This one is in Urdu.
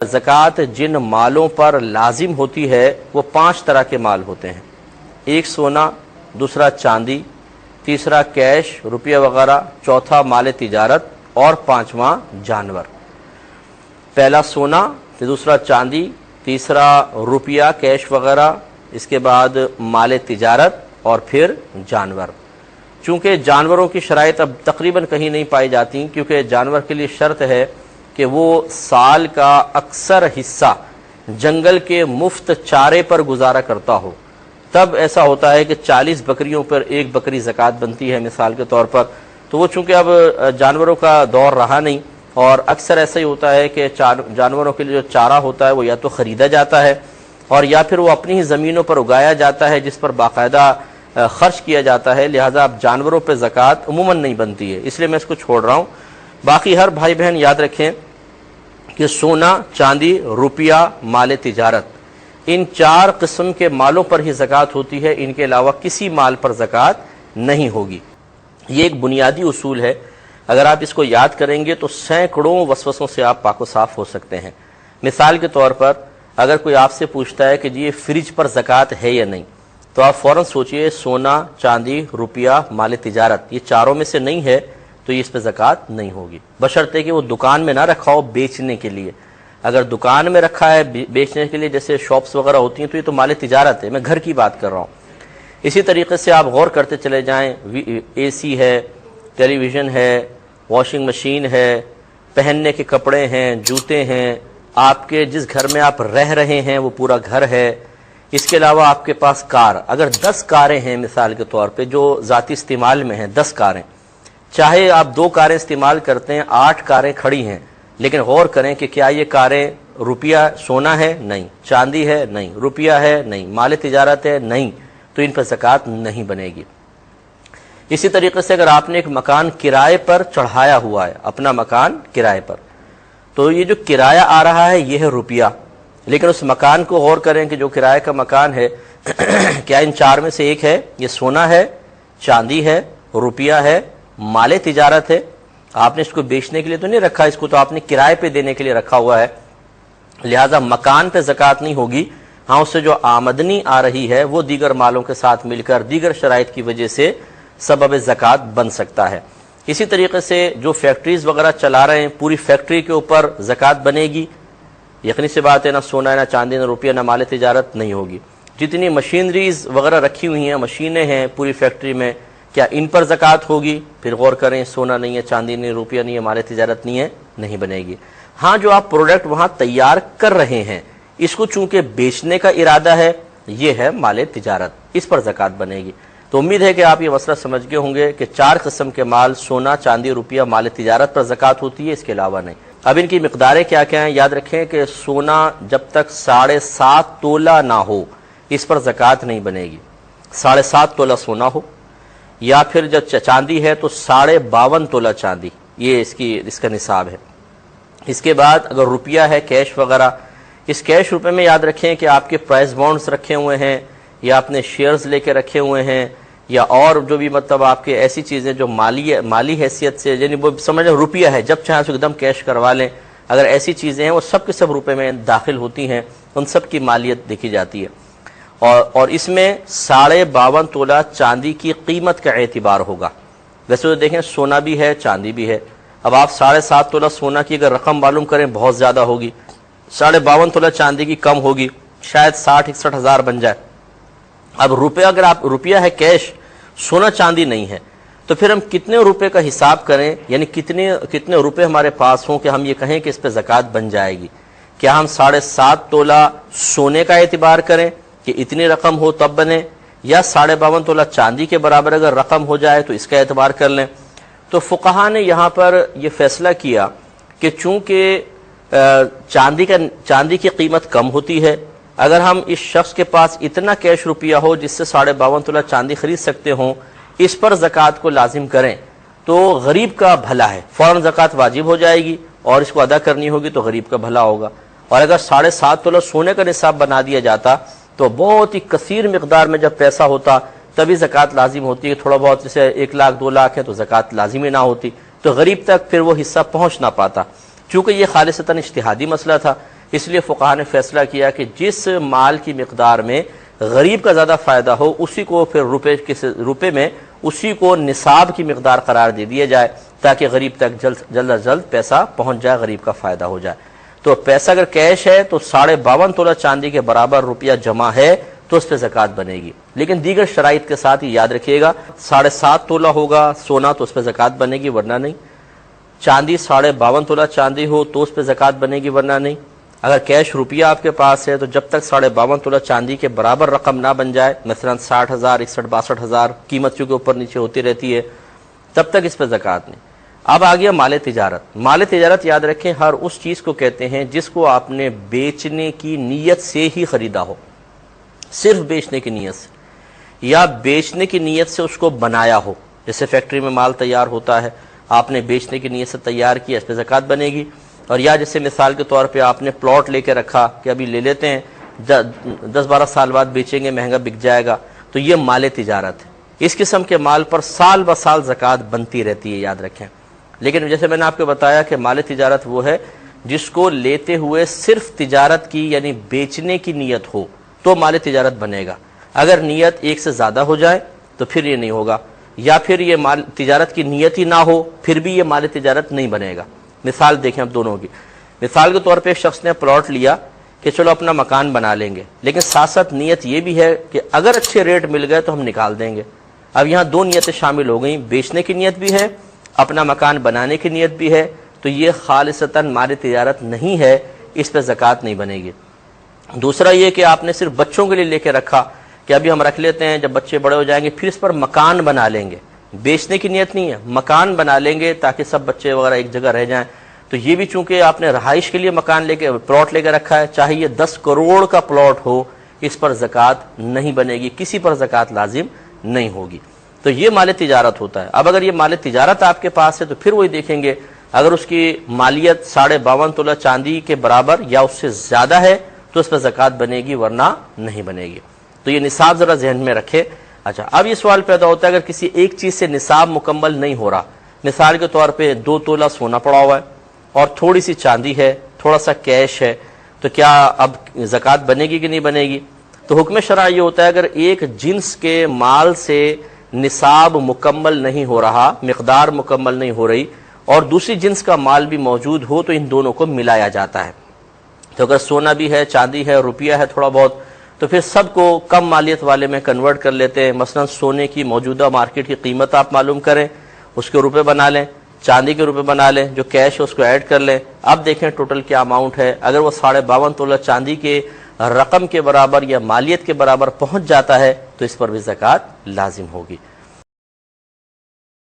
زکوٰۃ جن مالوں پر لازم ہوتی ہے وہ 5 طرح کے مال ہوتے ہیں۔ ایک سونا، دوسرا چاندی، تیسرا کیش روپیہ وغیرہ، چوتھا مال تجارت اور پانچواں جانور۔ پہلا سونا، پھر دوسرا چاندی، تیسرا روپیہ کیش وغیرہ، اس کے بعد مال تجارت اور پھر جانور۔ چونکہ جانوروں کی شرائط اب تقریباً کہیں نہیں پائی جاتی، کیونکہ جانور کے لیے شرط ہے کہ وہ سال کا اکثر حصہ جنگل کے مفت چارے پر گزارا کرتا ہو، تب ایسا ہوتا ہے کہ 40 بکریوں پر ایک بکری زکوٰۃ بنتی ہے مثال کے طور پر۔ تو وہ چونکہ اب جانوروں کا دور رہا نہیں، اور اکثر ایسا ہی ہوتا ہے کہ جانوروں کے لیے جو چارہ ہوتا ہے وہ یا تو خریدا جاتا ہے اور یا پھر وہ اپنی ہی زمینوں پر اگایا جاتا ہے جس پر باقاعدہ خرچ کیا جاتا ہے، لہٰذا اب جانوروں پہ زکوٰۃ عموماً نہیں بنتی ہے، اس لیے میں اس کو چھوڑ رہا ہوں۔ باقی ہر بھائی بہن یاد رکھیں کہ سونا، چاندی، روپیہ، مال تجارت، ان 4 قسم کے مالوں پر ہی زکوٰۃ ہوتی ہے، ان کے علاوہ کسی مال پر زکوٰۃ نہیں ہوگی۔ یہ ایک بنیادی اصول ہے، اگر آپ اس کو یاد کریں گے تو سینکڑوں وسوسوں سے آپ پاک و صاف ہو سکتے ہیں۔ مثال کے طور پر اگر کوئی آپ سے پوچھتا ہے کہ جی یہ فریج پر زکوٰۃ ہے یا نہیں، تو آپ فوراً سوچئے سونا، چاندی، روپیہ، مال تجارت، یہ چاروں میں سے نہیں ہے تو یہ اس پہ زکوٰۃ نہیں ہوگی، بشرطے کہ وہ دکان میں نہ رکھا ہو بیچنے کے لیے۔ اگر دکان میں رکھا ہے بیچنے کے لیے، جیسے شاپس وغیرہ ہوتی ہیں، تو یہ تو مال تجارت ہے، میں گھر کی بات کر رہا ہوں۔ اسی طریقے سے آپ غور کرتے چلے جائیں، اے سی ہے، ٹیلی ویژن ہے، واشنگ مشین ہے، پہننے کے کپڑے ہیں، جوتے ہیں، آپ کے جس گھر میں آپ رہ رہے ہیں وہ پورا گھر ہے۔ اس کے علاوہ آپ کے پاس کار، اگر 10 کاریں ہیں مثال کے طور پہ جو ذاتی استعمال میں ہیں، 10 کاریں، چاہے آپ 2 کاریں استعمال کرتے ہیں، 8 کاریں کھڑی ہیں، لیکن غور کریں کہ کیا یہ کاریں روپیہ سونا ہے؟ نہیں۔ چاندی ہے؟ نہیں۔ روپیہ ہے؟ نہیں۔ مال تجارت ہے؟ نہیں، تو ان پر زکوٰۃ نہیں بنے گی۔ اسی طریقے سے اگر آپ نے ایک مکان کرائے پر چڑھایا ہوا ہے، اپنا مکان کرائے پر، تو یہ جو کرایہ آ رہا ہے یہ ہے روپیہ، لیکن اس مکان کو غور کریں کہ جو کرائے کا مکان ہے کیا ان 4 میں سے ایک ہے؟ یہ سونا ہے، چاندی ہے، روپیہ ہے، مال تجارت ہے۔ آپ نے اس کو بیچنے کے لیے تو نہیں رکھا، اس کو تو آپ نے کرائے پہ دینے کے لیے رکھا ہوا ہے، لہٰذا مکان پہ زکوٰۃ نہیں ہوگی۔ ہاں، اس سے جو آمدنی آ رہی ہے وہ دیگر مالوں کے ساتھ مل کر دیگر شرائط کی وجہ سے سبب زکوٰۃ بن سکتا ہے۔ اسی طریقے سے جو فیکٹریز وغیرہ چلا رہے ہیں، پوری فیکٹری کے اوپر زکوٰۃ بنے گی؟ یقینی سی بات ہے، نہ سونا، نہ چاندی، نہ روپیہ، نہ مال تجارت نہیں ہوگی۔ جتنی مشینریز وغیرہ رکھی ہوئی ہیں، مشینیں ہیں پوری فیکٹری میں، کیا ان پر زکوٰۃ ہوگی؟ پھر غور کریں، سونا نہیں ہے، چاندی نہیں ہے، روپیہ نہیں ہے، مال تجارت نہیں ہے، نہیں بنے گی۔ ہاں، جو آپ پروڈکٹ وہاں تیار کر رہے ہیں، اس کو چونکہ بیچنے کا ارادہ ہے، یہ ہے مال تجارت، اس پر زکوٰۃ بنے گی۔ تو امید ہے کہ آپ یہ مسئلہ سمجھ گئے ہوں گے کہ 4 قسم کے مال، سونا، چاندی، روپیہ، مال تجارت پر زکوٰۃ ہوتی ہے، اس کے علاوہ نہیں۔ اب ان کی مقداریں کیا کیا ہیں؟ یاد رکھیں کہ سونا جب تک 7.5 تولہ نہ ہو اس پر زکوٰۃ نہیں بنے گی۔ 7.5 تولہ سونا ہو، یا پھر جب چاندی ہے تو 52.5 تولہ چاندی، یہ اس کا نصاب ہے۔ اس کے بعد اگر روپیہ ہے، کیش وغیرہ، اس کیش روپے میں یاد رکھیں کہ آپ کے پرائز بانڈز رکھے ہوئے ہیں، یا اپنے شیئرز لے کے رکھے ہوئے ہیں، یا اور جو بھی مطلب آپ کے ایسی چیزیں جو مالی حیثیت سے، یعنی وہ سمجھیں روپیہ ہے، جب چاہیں اسے ایک دم کیش کروا لیں، اگر ایسی چیزیں ہیں وہ سب کے سب روپے میں داخل ہوتی ہیں، ان سب کی مالیت دیکھی جاتی ہے۔ اور اس میں 52.5 تولہ چاندی کی قیمت کا اعتبار ہوگا۔ ویسے تو دیکھیں سونا بھی ہے، چاندی بھی ہے، اب آپ 7.5 تولہ سونا کی اگر رقم معلوم کریں بہت زیادہ ہوگی، 52.5 تولہ چاندی کی کم ہوگی، شاید 60-61 ہزار بن جائے۔ اب روپیہ، اگر آپ روپیہ ہے کیش، سونا چاندی نہیں ہے، تو پھر ہم کتنے روپے کا حساب کریں، یعنی کتنے روپے ہمارے پاس ہوں کہ ہم یہ کہیں کہ اس پہ زکوٰۃ بن جائے گی؟ کیا ہم 7.5 تولہ سونے کا اعتبار کریں کہ اتنی رقم ہو تب بنے، یا 52.5 تولہ چاندی کے برابر اگر رقم ہو جائے تو اس کا اعتبار کر لیں؟ تو فقہا نے یہاں پر یہ فیصلہ کیا کہ چونکہ چاندی کی قیمت کم ہوتی ہے، اگر ہم اس شخص کے پاس اتنا کیش روپیہ ہو جس سے 52.5 تولہ چاندی خرید سکتے ہوں، اس پر زکوٰۃ کو لازم کریں تو غریب کا بھلا ہے، فوراً زکوٰۃ واجب ہو جائے گی اور اس کو ادا کرنی ہوگی تو غریب کا بھلا ہوگا۔ اور اگر 7.5 تولہ سونے کا نصاب بنا دیا جاتا تو بہت ہی کثیر مقدار میں جب پیسہ ہوتا تبھی زکوٰۃ لازم ہوتی ہے، تھوڑا بہت جیسے 1 لاکھ 2 لاکھ ہے تو زکوٰۃ لازمی نہ ہوتی، تو غریب تک پھر وہ حصہ پہنچ نہ پاتا۔ چونکہ یہ خالصتاً اجتہادی مسئلہ تھا، اس لیے فقہا نے فیصلہ کیا کہ جس مال کی مقدار میں غریب کا زیادہ فائدہ ہو اسی کو پھر روپے میں اسی کو نصاب کی مقدار قرار دے دیا جائے تاکہ غریب تک جلد از جلد پیسہ پہنچ جائے، غریب کا فائدہ ہو جائے۔ تو پیسہ اگر کیش ہے تو 52.5 تولہ چاندی کے برابر روپیہ جمع ہے تو اس پہ زکوٰۃ بنے گی، لیکن دیگر شرائط کے ساتھ ہی یاد رکھیے گا 7.5 تولہ ہوگا سونا تو اس پہ زکوٰۃ بنے گی ورنہ نہیں، چاندی 52.5 تولہ چاندی ہو تو اس پہ زکوٰۃ بنے گی ورنہ نہیں، اگر کیش روپیہ آپ کے پاس ہے تو جب تک 52.5 تولہ چاندی کے برابر رقم نہ بن جائے، مثلا 60,000 61,000 62,000 قیمت چونکہ اوپر نیچے ہوتی رہتی ہے، تب تک اس پہ زکوٰۃ نہیں۔ اب آ گیا مال تجارت۔ مال تجارت یاد رکھیں ہر اس چیز کو کہتے ہیں جس کو آپ نے بیچنے کی نیت سے ہی خریدا ہو، صرف بیچنے کی نیت سے یا بیچنے کی نیت سے اس کو بنایا ہو، جیسے فیکٹری میں مال تیار ہوتا ہے، آپ نے بیچنے کی نیت سے تیار کیا، اس پہ زکوٰۃ بنے گی، اور یا جیسے مثال کے طور پہ آپ نے پلاٹ لے کے رکھا کہ ابھی لے لیتے ہیں 10-12 سال بعد بیچیں گے، مہنگا بک جائے گا، تو یہ مال تجارت ہے۔ اس قسم کے مال پر سال بہ سال زکوٰۃ بنتی رہتی ہے، یاد رکھیں۔ لیکن جیسے میں نے آپ کو بتایا کہ مال تجارت وہ ہے جس کو لیتے ہوئے صرف تجارت کی یعنی بیچنے کی نیت ہو تو مال تجارت بنے گا، اگر نیت ایک سے زیادہ ہو جائے تو پھر یہ نہیں ہوگا، یا پھر یہ مال تجارت کی نیت ہی نہ ہو پھر بھی یہ مال تجارت نہیں بنے گا۔ مثال دیکھیں اب دونوں کی، مثال کے طور پہ ایک شخص نے پلاٹ لیا کہ چلو اپنا مکان بنا لیں گے، لیکن ساتھ ساتھ نیت یہ بھی ہے کہ اگر اچھے ریٹ مل گئے تو ہم نکال دیں گے۔ اب یہاں دو نیتیں شامل ہو گئیں، بیچنے کی نیت بھی ہے، اپنا مکان بنانے کی نیت بھی ہے، تو یہ خالصتاً مال تجارت نہیں ہے، اس پہ زکوٰۃ نہیں بنے گی۔ دوسرا یہ کہ آپ نے صرف بچوں کے لیے لے کے رکھا کہ ابھی ہم رکھ لیتے ہیں، جب بچے بڑے ہو جائیں گے پھر اس پر مکان بنا لیں گے، بیچنے کی نیت نہیں ہے، مکان بنا لیں گے تاکہ سب بچے وغیرہ ایک جگہ رہ جائیں، تو یہ بھی چونکہ آپ نے رہائش کے لیے مکان پلاٹ لے کے رکھا ہے، چاہے یہ 10 کروڑ کا پلاٹ ہو، اس پر زکوٰۃ نہیں بنے گی، کسی پر زکوٰۃ لازم نہیں ہوگی۔ تو یہ مال تجارت ہوتا ہے۔ اب اگر یہ مال تجارت آپ کے پاس ہے تو پھر وہی دیکھیں گے، اگر اس کی مالیت 52.5 تولہ چاندی کے برابر یا اس سے زیادہ ہے تو اس پر زکوٰۃ بنے گی ورنہ نہیں بنے گی۔ تو یہ نصاب ذرا ذہن میں رکھے۔ اچھا، اب یہ سوال پیدا ہوتا ہے اگر کسی ایک چیز سے نصاب مکمل نہیں ہو رہا، مثال کے طور پہ 2 تولہ سونا پڑا ہوا ہے اور تھوڑی سی چاندی ہے، تھوڑا سا کیش ہے، تو کیا اب زکوٰۃ بنے گی کہ نہیں بنے گی؟ تو حکم شرع یہ ہوتا ہے اگر ایک جنس کے مال سے نصاب مکمل نہیں ہو رہا، مقدار مکمل نہیں ہو رہی، اور دوسری جنس کا مال بھی موجود ہو تو ان دونوں کو ملایا جاتا ہے۔ تو اگر سونا بھی ہے، چاندی ہے، روپیہ ہے تھوڑا بہت، تو پھر سب کو کم مالیت والے میں کنورٹ کر لیتے ہیں۔ مثلا سونے کی موجودہ مارکیٹ کی قیمت آپ معلوم کریں، اس کے روپے بنا لیں، چاندی کے روپے بنا لیں، جو کیش ہے اس کو ایڈ کر لیں، اب دیکھیں ٹوٹل کیا اماؤنٹ ہے۔ اگر وہ 52.5 تولہ چاندی کے رقم کے برابر یا مالیت کے برابر پہنچ جاتا ہے تو اس پر بھی زکوٰۃ لازم ہوگی۔